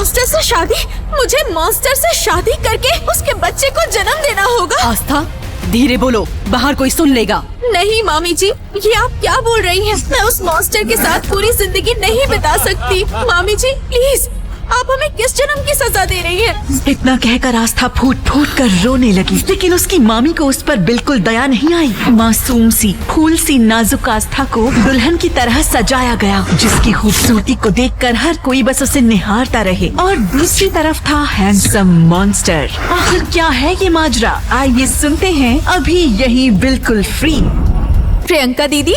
Monster से शादी? मुझे मॉन्स्टर से शादी करके उसके बच्चे को जन्म देना होगा। आस्था, धीरे बोलो, बाहर कोई सुन लेगा। नहीं मामी जी, ये आप क्या बोल रही हैं? मैं उस मॉन्स्टर के साथ पूरी जिंदगी नहीं बिता सकती। मामी जी प्लीज, आप हमें किस जन्म की सजा दे रही हैं? इतना कहकर आस्था फूट फूट कर रोने लगी, लेकिन उसकी मामी को उस पर बिल्कुल दया नहीं आई। मासूम सी, फूल सी नाजुक आस्था को दुल्हन की तरह सजाया गया, जिसकी खूबसूरती को देखकर हर कोई बस उसे निहारता रहे। और दूसरी तरफ था हैंडसम मॉन्स्टर। आखिर क्या है ये माजरा? आइए सुनते हैं अभी यही बिल्कुल फ्री। प्रियंका दीदी,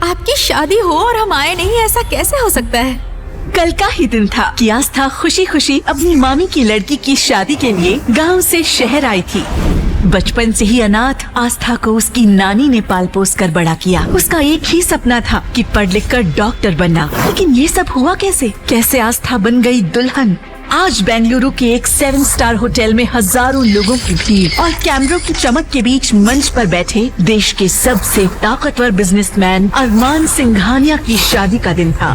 आपकी शादी हो और हम आए नहीं, ऐसा कैसे हो सकता है? कल का ही दिन था कि आस्था खुशी खुशी अपनी मामी की लड़की की शादी के लिए गांव से शहर आई थी। बचपन से ही अनाथ आस्था को उसकी नानी ने पाल पोस कर बड़ा किया। उसका एक ही सपना था कि पढ़ लिख कर डॉक्टर बनना, लेकिन ये सब हुआ कैसे आस्था बन गई दुल्हन। आज बेंगलुरु के एक 7 स्टार होटल में हजारों लोगों की भीड़ और कैमरों की चमक के बीच मंच पर बैठे देश के सबसे ताकतवर बिजनेसमैन अरमान सिंघानिया की शादी का दिन था।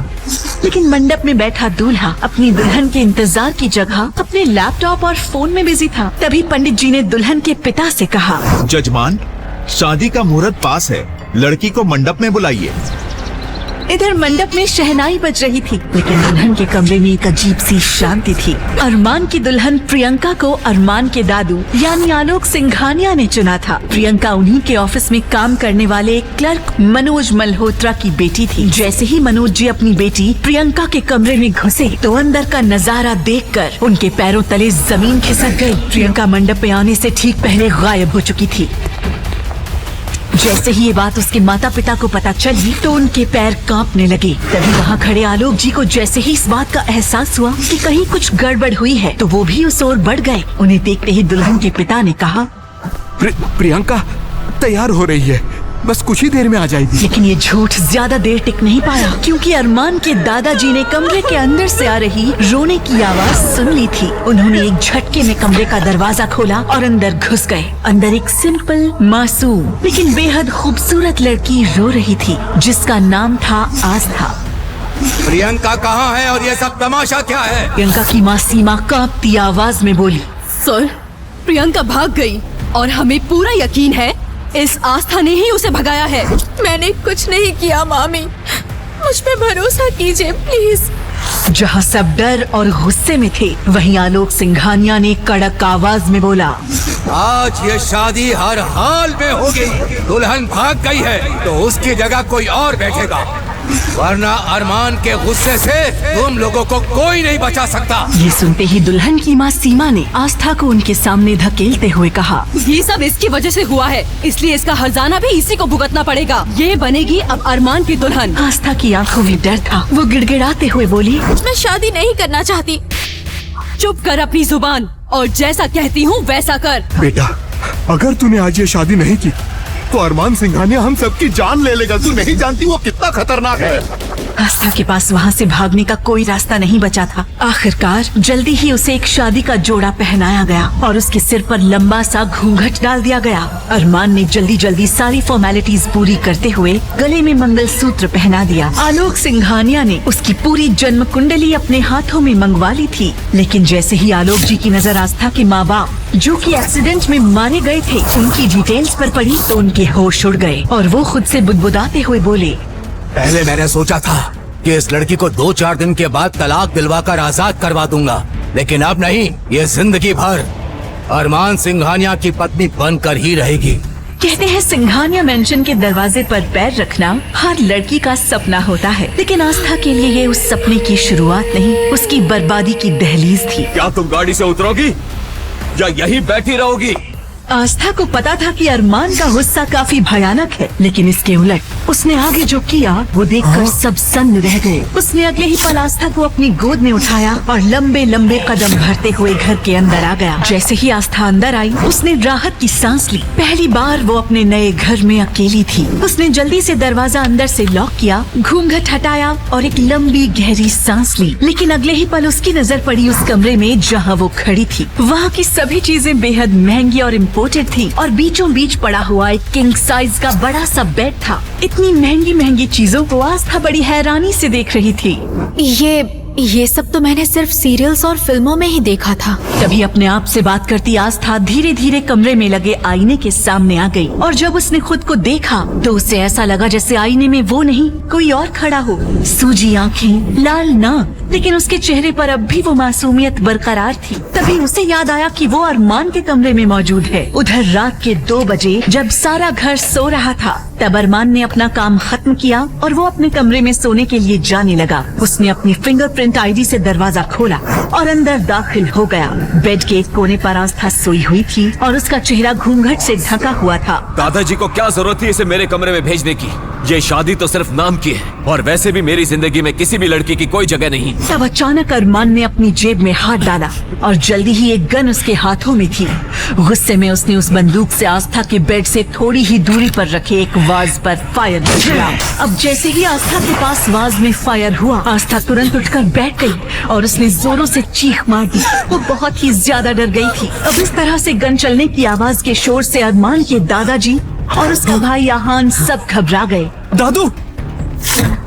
लेकिन मंडप में बैठा दूल्हा अपनी दुल्हन के इंतजार की जगह अपने लैपटॉप और फोन में बिजी था। तभी पंडित जी ने दुल्हन के पिता से कहा, जजमान, शादी का मुहूर्त पास है, लड़की को मंडप में बुलाइए। इधर मंडप में शहनाई बज रही थी, लेकिन दुल्हन के कमरे में एक अजीब सी शांति थी। अरमान की दुल्हन प्रियंका को अरमान के दादू यानी आलोक सिंघानिया ने चुना था। प्रियंका उन्हीं के ऑफिस में काम करने वाले एक क्लर्क मनोज मल्होत्रा की बेटी थी। जैसे ही मनोज जी अपनी बेटी प्रियंका के कमरे में घुसे तो अंदर का नजारा देखकर उनके पैरों तले जमीन खिसक गई। प्रियंका मंडप में आने से ठीक पहले गायब हो चुकी थी। जैसे ही ये बात उसके माता पिता को पता चली तो उनके पैर कांपने लगे। तभी वहाँ खड़े आलोक जी को जैसे ही इस बात का एहसास हुआ कि कहीं कुछ गड़बड़ हुई है तो वो भी उस ओर बढ़ गए। उन्हें देखते ही दुल्हन के पिता ने कहा, प्रियंका तैयार हो रही है, बस कुछ ही देर में आ जाएगी। लेकिन ये झूठ ज्यादा देर टिक नहीं पाया, क्योंकि अरमान के दादाजी ने कमरे के अंदर से आ रही रोने की आवाज सुन ली थी। उन्होंने एक झटके में कमरे का दरवाजा खोला और अंदर घुस गए। अंदर एक सिंपल, मासूम लेकिन बेहद खूबसूरत लड़की रो रही थी, जिसका नाम था आस्था। प्रियंका कहाँ है और ये सब तमाशा क्या है? प्रियंका की माँ सीमा कांपती आवाज में बोली, सर, प्रियंका भाग गई और हमें पूरा यकीन है इस आस्था ने ही उसे भगाया है। मैंने कुछ नहीं किया मामी, मुझ पे भरोसा कीजिए प्लीज। जहाँ सब डर और गुस्से में थे, वहीं आलोक सिंघानिया ने कड़क आवाज में बोला, आज ये शादी हर हाल में होगी। दुल्हन भाग गई है तो उसकी जगह कोई और बैठेगा, वरना अरमान के गुस्से से तुम लोगों को कोई नहीं बचा सकता। ये सुनते ही दुल्हन की माँ सीमा ने आस्था को उनके सामने धकेलते हुए कहा, ये सब इसकी वजह से हुआ है, इसलिए इसका हर्जाना भी इसी को भुगतना पड़ेगा। ये बनेगी अब अरमान की दुल्हन। आस्था की आंखों में डर था। वो गिड़गिड़ाते हुए बोली, मैं शादी नहीं करना चाहती। चुप कर अपनी जुबान और जैसा कहती हूँ वैसा कर। बेटा, अगर तूने आज ये शादी नहीं की तो अरमान सिंघानिया हम सबकी जान ले लेगा। तू नहीं जानती वो कितना खतरनाक है। आस्था के पास वहाँ से भागने का कोई रास्ता नहीं बचा था। आखिरकार जल्दी ही उसे एक शादी का जोड़ा पहनाया गया और उसके सिर पर लंबा सा घूंघट डाल दिया गया। अरमान ने जल्दी जल्दी सारी फॉर्मेलिटीज पूरी करते हुए गले में मंगलसूत्र पहना दिया। आलोक सिंघानिया ने उसकी पूरी जन्म कुंडली अपने हाथों में मंगवा ली थी। लेकिन जैसे ही आलोक जी की नजर आस्था के माँ बाप जो कि एक्सीडेंट में मारे गए थे उनकी डिटेल्स पर पड़ी तो उनके होश उड़ गए और वो खुद से बुदबुदाते हुए बोले, पहले मैंने सोचा था कि इस लड़की को 2-4 दिन के बाद तलाक दिलवाकर आजाद करवा दूंगा, लेकिन अब नहीं, ये जिंदगी भर अरमान सिंघानिया की पत्नी बनकर ही रहेगी। कहते हैं सिंघानिया मेंशन के दरवाजे पर पैर रखना हर लड़की का सपना होता है, लेकिन आस्था के लिए ये उस सपने की शुरुआत नहीं, उसकी बर्बादी की दहलीज थी। क्या तुम गाड़ी से उतरोगी या यहीं बैठी रहोगी? आस्था को पता था कि अरमान का गुस्सा काफी भयानक है, लेकिन इसके उलट उसने आगे जो किया वो देखकर सब सन्न रह गए। उसने अगले ही पल आस्था को अपनी गोद में उठाया और लंबे लंबे कदम भरते हुए घर के अंदर आ गया। जैसे ही आस्था अंदर आई उसने राहत की सांस ली। पहली बार वो अपने नए घर में अकेली थी। उसने जल्दी से दरवाजा अंदर से लॉक किया, घूंघट हटाया और एक लंबी गहरी सांस ली। लेकिन अगले ही पल उसकी नजर पड़ी उस कमरे में जहाँ वो खड़ी थी। वहाँ की सभी चीजें बेहद महंगी और इम्पोर्टेड थी और बीचों बीच पड़ा हुआ एक किंग साइज का बड़ा सा बेड था। इतनी महंगी महंगी चीजों को आस्था बड़ी हैरानी से देख रही थी। ये ये सब तो मैंने सिर्फ सीरियल्स और फिल्मों में ही देखा था। तभी अपने आप से बात करती आस्था धीरे धीरे कमरे में लगे आईने के सामने आ गई और जब उसने खुद को देखा तो उसे ऐसा लगा जैसे आईने में वो नहीं कोई और खड़ा हो। सूजी आंखें, लाल नाक, लेकिन उसके चेहरे पर अब भी वो मासूमियत बरकरार थी। तभी उसे याद आया कि वो अरमान के कमरे में मौजूद है। उधर रात के 2 बजे जब सारा घर सो रहा था तब अरमान ने अपना काम खत्म किया और वो अपने कमरे में सोने के लिए जाने लगा। उसने अपनी फिंगरप्रिंट आईडी से दरवाजा खोला और अंदर दाखिल हो गया। बेड के एक कोने पर आस्था सोई हुई थी और उसका चेहरा घूंघट से ढका हुआ था। दादाजी को क्या जरूरत थी इसे मेरे कमरे में भेजने की? ये शादी तो सिर्फ नाम की है और वैसे भी मेरी जिंदगी में किसी भी लड़की की कोई जगह नहीं। तब अचानक अरमान ने अपनी जेब में हाथ डाला और जल्दी ही एक गन उसके हाथों में थी। गुस्से में उसने उस बंदूक से आस्था के बेड से थोड़ी ही दूरी पर रखे एक वाज पर फायर किया। अब जैसे ही आस्था के पास वाज में फायर हुआ, आस्था तुरंत उठकर बैठ गई और उसने जोरों से चीख मार दी। वो बहुत ही ज्यादा डर गई थी। अब इस तरह से गन चलने की आवाज के शोर से अरमान के दादाजी और उसका भाई आहान सब घबरा गए। दादू,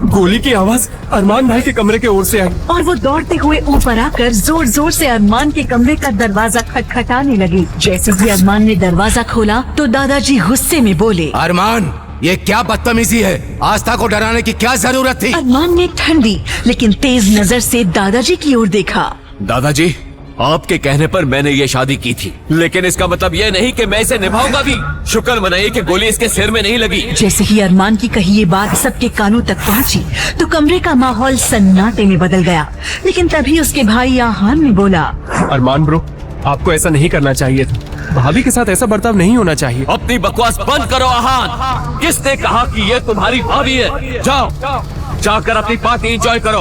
गोली की आवाज अरमान भाई के कमरे के ओर से आई और वो दौड़ते हुए ऊपर आकर जोर जोर से अरमान के कमरे का दरवाजा खटखटाने लगी। जैसे ही अरमान ने दरवाजा खोला तो दादाजी गुस्से में बोले, अरमान, ये क्या बदतमीजी है? आस्था को डराने की क्या जरूरत थी? अरमान ने ठंडी लेकिन तेज नजर से दादाजी की ओर देखा। दादाजी, आपके कहने पर मैंने ये शादी की थी, लेकिन इसका मतलब ये नहीं कि मैं इसे निभाऊंगा भी। शुक्र मनाइए कि गोली इसके सिर में नहीं लगी। जैसे ही अरमान की कही ये बात सबके कानों तक पहुंची तो कमरे का माहौल सन्नाटे में बदल गया। लेकिन तभी उसके भाई आहान ने बोला, अरमान ब्रो, आपको ऐसा नहीं करना चाहिए था। भाभी के साथ ऐसा बर्ताव नहीं होना चाहिए। अपनी बकवास बंद करो आहान। किसने कहा कि ये तुम्हारी भाभी है? जाओ जाकर अपनी पार्टी एंजॉय करो।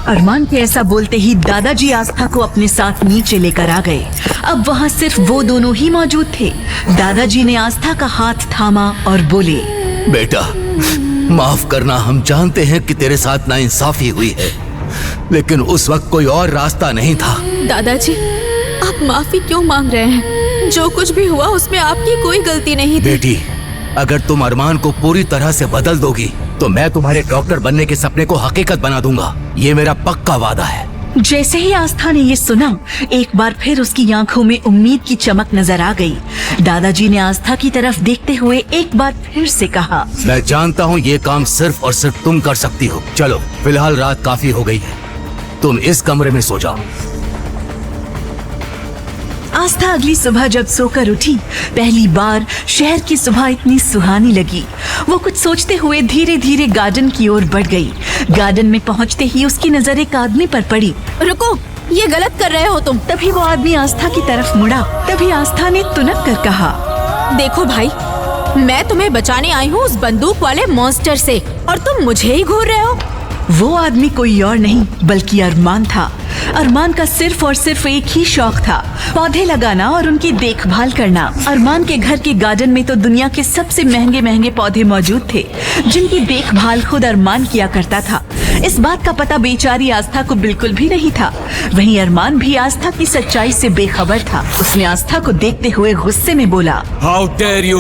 अरमान के ऐसा बोलते ही दादाजी आस्था को अपने साथ नीचे लेकर आ गए। अब वहाँ सिर्फ वो दोनों ही मौजूद थे। दादाजी ने आस्था का हाथ थामा और बोले, बेटा, माफ करना, हम जानते हैं कि तेरे साथ नाइंसाफी हुई है, लेकिन उस वक्त कोई और रास्ता नहीं था। दादाजी, आप माफी क्यों मांग रहे हैं? जो कुछ भी हुआ उसमें आपकी कोई गलती नहीं थी। बेटी, अगर तुम अरमान को पूरी तरह से बदल दोगी तो मैं तुम्हारे डॉक्टर बनने के सपने को हकीकत बना दूंगा। ये मेरा पक्का वादा है। जैसे ही आस्था ने ये सुना, एक बार फिर उसकी आंखों में उम्मीद की चमक नजर आ गई। दादाजी ने आस्था की तरफ देखते हुए एक बार फिर से कहा, मैं जानता हूँ ये काम सिर्फ और सिर्फ तुम कर सकती हो। चलो, फिलहाल रात काफी हो गई है, तुम इस कमरे में सो जाओ। आस्था अगली सुबह जब सोकर उठी, पहली बार शहर की सुबह इतनी सुहानी लगी। वो कुछ सोचते हुए धीरे धीरे गार्डन की ओर बढ़ गई। गार्डन में पहुंचते ही उसकी नजर एक आदमी पर पड़ी। रुको, ये गलत कर रहे हो तुम। तभी वो आदमी आस्था की तरफ मुड़ा। तभी आस्था ने तुनक कर कहा, देखो भाई, मैं तुम्हें बचाने आई हूँ उस बंदूक वाले मॉन्स्टर से और तुम मुझे ही घूर रहे हो। वो आदमी कोई और नहीं बल्कि अरमान था। अरमान का सिर्फ और सिर्फ एक ही शौक था, पौधे लगाना और उनकी देखभाल करना। अरमान के घर के गार्डन में तो दुनिया के सबसे महंगे महंगे पौधे मौजूद थे, जिनकी देखभाल खुद अरमान किया करता था। इस बात का पता बेचारी आस्था को बिल्कुल भी नहीं था। वहीं अरमान भी आस्था की सच्चाई से बेखबर था। उसने आस्था को देखते हुए गुस्से में बोला, हाउ डेयर यू!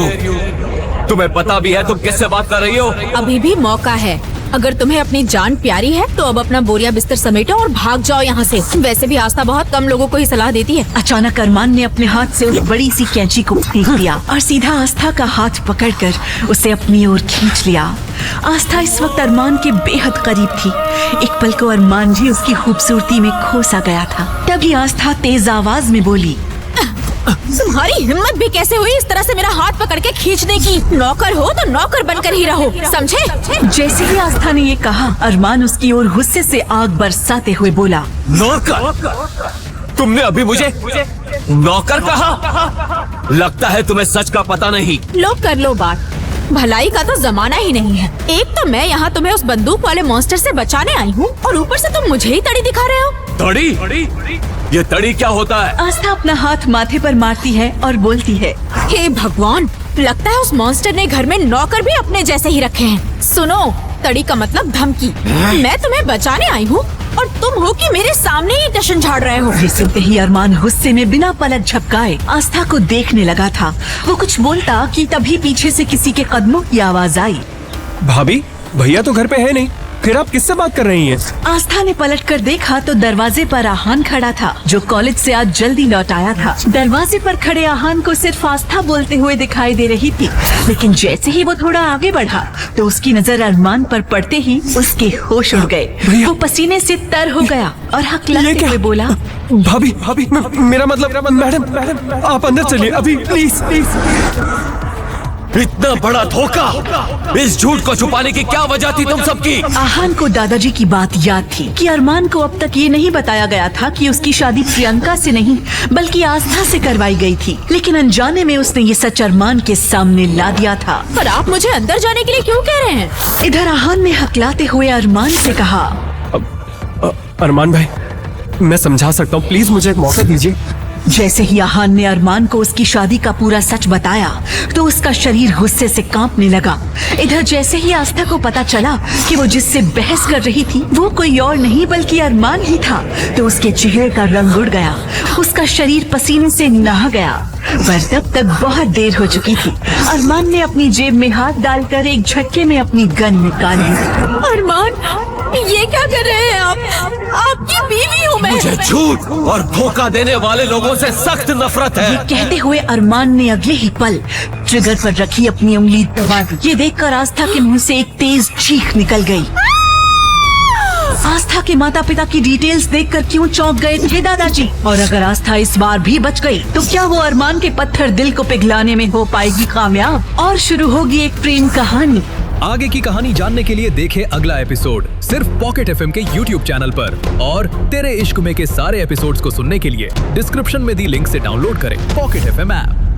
तुम्हें पता भी है तुम किससे बात कर रही हो? अभी भी मौका है। अगर तुम्हें अपनी जान प्यारी है तो अब अपना बोरिया बिस्तर समेटो और भाग जाओ यहाँ से। वैसे भी आस्था बहुत कम लोगों को ही सलाह देती है। अचानक अरमान ने अपने हाथ से उस बड़ी सी कैंची को फेंक दिया और सीधा आस्था का हाथ पकड़कर उसे अपनी ओर खींच लिया। आस्था इस वक्त अरमान के बेहद करीब थी। एक पल को अरमान भी उसकी खूबसूरती में खो सा गया था। तभी आस्था तेज आवाज में बोली, तुम्हारी हिम्मत भी कैसे हुई इस तरह से मेरा हाथ पकड़ के खींचने की? नौकर हो तो नौकर बनकर ही रहो, समझे? जैसे ही आस्था ने ये कहा, अरमान उसकी ओर गुस्से से आग बरसाते हुए बोला, नौकर? तुमने अभी मुझे नौकर कहा? लगता है तुम्हें सच का पता नहीं। लो कर लो बात, भलाई का तो जमाना ही नहीं है। एक तो मैं यहाँ तुम्हें उस बंदूक वाले मॉन्स्टर से बचाने आई हूँ और ऊपर से तुम मुझे ही तड़ी दिखा रहे हो। तड़ी? ये तड़ी क्या होता है? आस्था अपना हाथ माथे पर मारती है और बोलती है, हे भगवान, लगता है उस मॉन्स्टर ने घर में नौकर भी अपने जैसे ही रखे हैं। सुनो, तड़ी का मतलब धमकी। मैं तुम्हें बचाने आई हूँ और तुम हो कि मेरे सामने ही टशन झाड़ रहे हो। ये सुनते ही अरमान गुस्से में बिना पलक झपकाए आस्था को देखने लगा था। वो कुछ बोलता कि तभी पीछे से किसी के कदमों की आवाज आई। भाभी, भैया तो घर पे है नहीं, फिर आप किससे बात कर रही हैं? आस्था ने पलटकर देखा तो दरवाजे पर आहान खड़ा था, जो कॉलेज से आज जल्दी लौट आया था। दरवाजे पर खड़े आहान को सिर्फ आस्था बोलते हुए दिखाई दे रही थी, लेकिन जैसे ही वो थोड़ा आगे बढ़ा तो उसकी नजर अरमान पर पड़ते ही उसके होश उड़ गए। वो पसीने से तर हो गया और हकलाते हुए बोला, भाभी भाभी मेरा मतलब मैडम आप अंदर चलिए अभी प्लीज प्लीज। इतना बड़ा धोखा, इस झूठ को छुपाने की क्या वजह थी तुम सबकी? आहान को दादाजी की बात याद थी कि अरमान को अब तक ये नहीं बताया गया था कि उसकी शादी प्रियंका से नहीं बल्कि आस्था से करवाई गई थी, लेकिन अनजाने में उसने ये सच अरमान के सामने ला दिया था। पर आप मुझे अंदर जाने के लिए क्यों कह रहे हैं? इधर आहान ने हकलाते हुए अरमान से कहा, अरमान भाई मैं समझा सकता हूँ, प्लीज मुझे एक मौका दीजिए। जैसे ही आहान ने अरमान को उसकी शादी का पूरा सच बताया तो उसका शरीर गुस्से से कांपने लगा। इधर जैसे ही आस्था को पता चला कि वो जिससे बहस कर रही थी वो कोई और नहीं बल्कि अरमान ही था, तो उसके चेहरे का रंग उड़ गया, उसका शरीर पसीने से नहा गया। पर तब तक बहुत देर हो चुकी थी। अरमान ने अपनी जेब में हाथ डालकर एक झटके में अपनी गन निकाली। अरमान, ये क्या कर रहे हैं आप? आपकी बीवी हूँ मैं। मुझे झूठ और धोखा देने वाले लोगों से सख्त नफरत है। ये कहते हुए अरमान ने अगले ही पल ट्रिगर पर रखी अपनी उंगली दबा दी। ये देखकर आस्था के मुंह से एक तेज चीख निकल गई। आस्था के माता पिता की डिटेल्स देखकर क्यों चौंक गए थे दादाजी? और अगर आस्था इस बार भी बच गई तो क्या वो अरमान के पत्थर दिल को पिघलाने में हो पाएगी कामयाब? और शुरू होगी एक प्रेम कहानी। आगे की कहानी जानने के लिए देखें अगला एपिसोड सिर्फ पॉकेट एफएम के YouTube चैनल पर, और तेरे इश्क में के सारे एपिसोड्स को सुनने के लिए डिस्क्रिप्शन में दी लिंक से डाउनलोड करें पॉकेट एफएम ऐप।